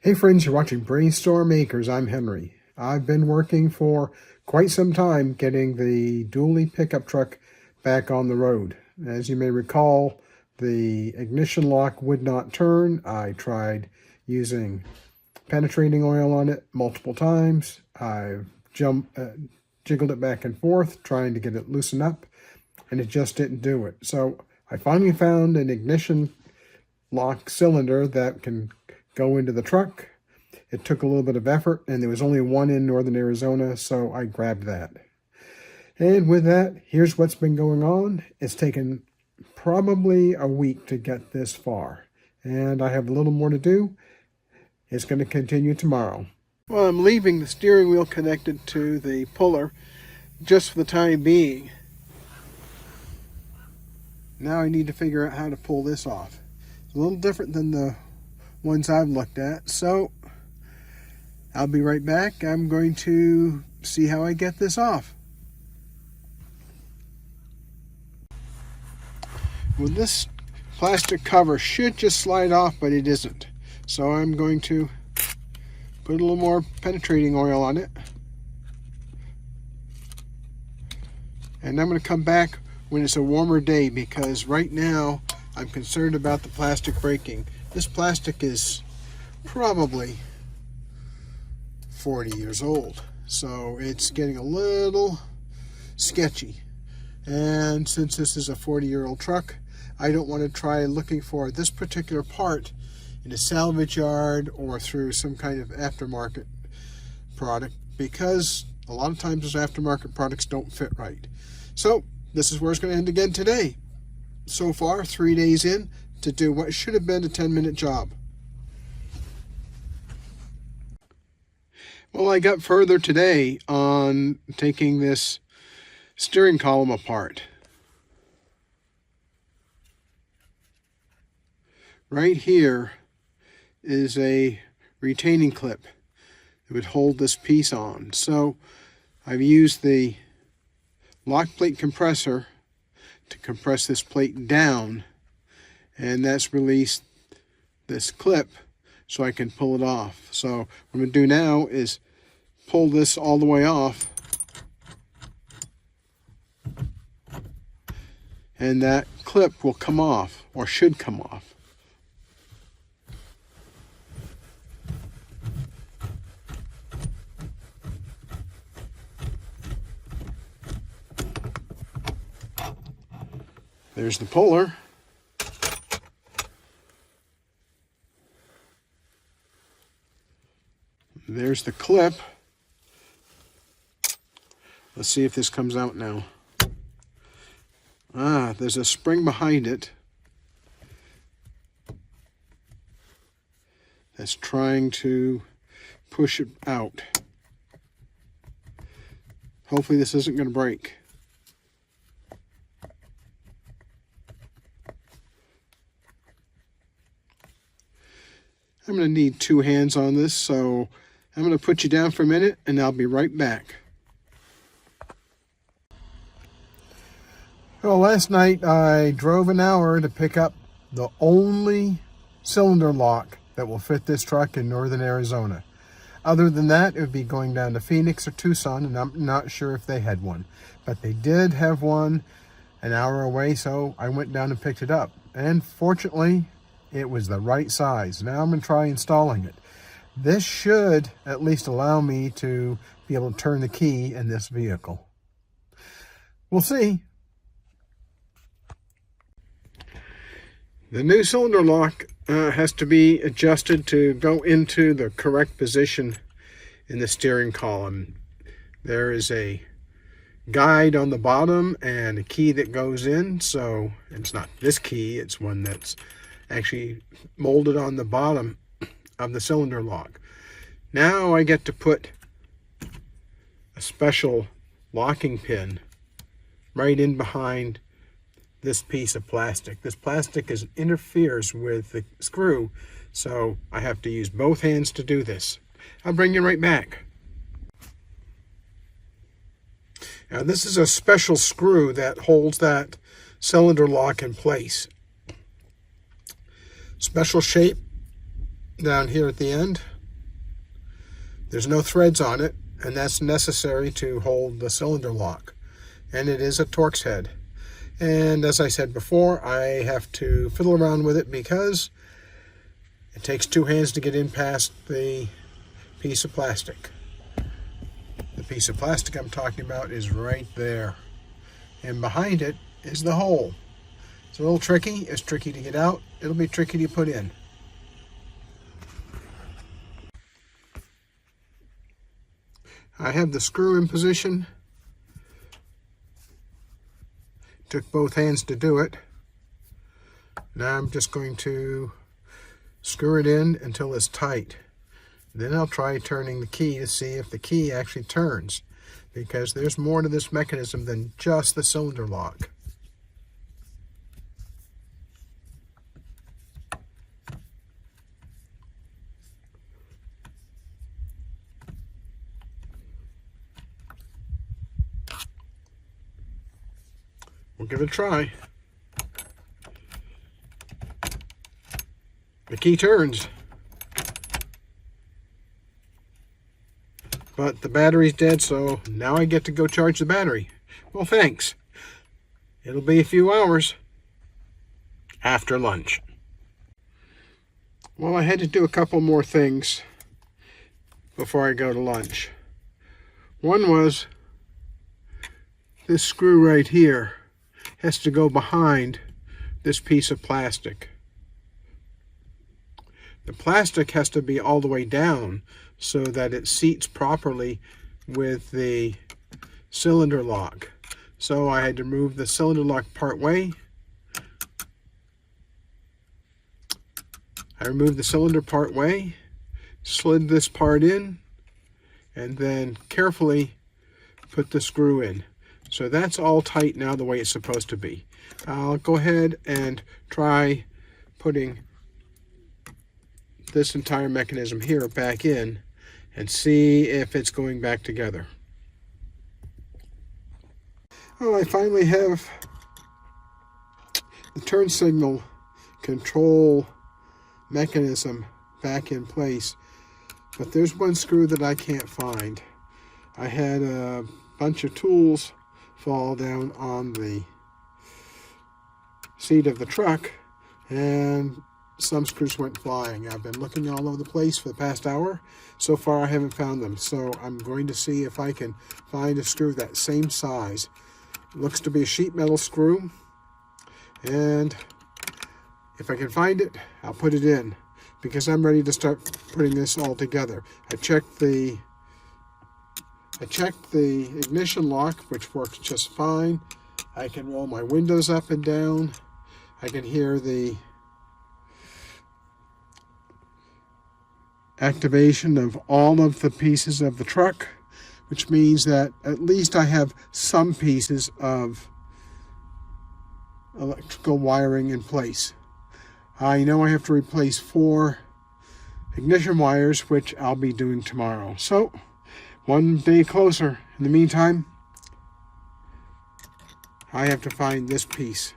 Hey friends, you're watching BrainStorm Acres. I'm Henry. I've been working for quite some time getting the dually pickup truck back on the road. As you may recall, the ignition lock would not turn. I tried using penetrating oil on it multiple times. I've jiggled it back and forth trying to get it loosened up, and it just didn't do it. So I finally found an ignition lock cylinder that can go into the truck. It took a little bit of effort, and there was only one in northern Arizona, so I grabbed that. And with that, here's what's been going on. It's taken probably a week to get this far, and I have a little more to do. It's going to continue tomorrow. Well, I'm leaving the steering wheel connected to the puller just for the time being. Now I need to figure out how to pull this off. It's a little different than the ones I've looked at, so I'll be right back. I'm going to see how I get this off. Well, this plastic cover should just slide off, but it isn't. So I'm going to put a little more penetrating oil on it. And I'm going to come back when it's a warmer day, because right now I'm concerned about the plastic breaking. This plastic is probably 40 years old, so it's getting a little sketchy. And since this is a 40-year-old truck, I don't want to try looking for this particular part in a salvage yard or through some kind of aftermarket product, because a lot of times those aftermarket products don't fit right. So this is where it's going to end again today. So far, 3 days in to do what should have been a 10-minute job. Well, I got further today on taking this steering column apart. Right here is a retaining clip that would hold this piece on. So I've used the lock plate compressor to compress this plate down, and that's released this clip so I can pull it off. So what I'm going to do now is pull this all the way off, and that clip will come off, or should come off. There's the puller. There's the clip. Let's see if this comes out now. There's a spring behind it that's trying to push it out. Hopefully this isn't going to break. I'm going to need 2 hands on this, so I'm going to put you down for a minute and I'll be right back. Well, last night I drove an hour to pick up the only cylinder lock that will fit this truck in northern Arizona. Other than that, it would be going down to Phoenix or Tucson, and I'm not sure if they had one. But they did have one an hour away, so I went down and picked it up. And fortunately, it was the right size. Now I'm going to try installing it. This should at least allow me to be able to turn the key in this vehicle. We'll see. The new cylinder lock has to be adjusted to go into the correct position in the steering column. There is a guide on the bottom and a key that goes in. So it's not this key, it's one that's actually molded on the bottom of the cylinder lock. Now I get to put a special locking pin right in behind this piece of plastic. This plastic interferes with the screw, so I have to use both hands to do this. I'll bring you right back. Now this is a special screw that holds that cylinder lock in place. Special shape down here at the end. There's no threads on it, and that's necessary to hold the cylinder lock. And it is a Torx head. And as I said before, I have to fiddle around with it because it takes two hands to get in past the piece of plastic. The piece of plastic I'm talking about is right there. And behind it is the hole. It's a little tricky. It's tricky to get out. It'll be tricky to put in. I have the screw in position. Took both hands to do it. Now I'm just going to screw it in until it's tight. Then I'll try turning the key to see if the key actually turns, because there's more to this mechanism than just the cylinder lock. We'll give it a try. The key turns, but the battery's dead, so now I get to go charge the battery. Well, thanks. It'll be a few hours after lunch. Well, I had to do a couple more things before I go to lunch. One was this screw right here has to go behind this piece of plastic. The plastic has to be all the way down so that it seats properly with the cylinder lock. So I had to move the cylinder lock part way. I removed the cylinder part way, slid this part in, and then carefully put the screw in. So that's all tight now the way it's supposed to be. I'll go ahead and try putting this entire mechanism here back in and see if it's going back together. Oh, I finally have the turn signal control mechanism back in place, but there's one screw that I can't find. I had a bunch of tools fall down on the seat of the truck, and some screws went flying. I've been looking all over the place for the past hour. So far I haven't found them, so I'm going to see if I can find a screw that same size. It looks to be a sheet metal screw, and if I can find it, I'll put it in, because I'm ready to start putting this all together. I checked the ignition lock, which works just fine. I can roll my windows up and down. I can hear the activation of all of the pieces of the truck, which means that at least I have some pieces of electrical wiring in place. I know I have to replace 4 ignition wires, which I'll be doing tomorrow. So, one day closer. In the meantime, I have to find this piece.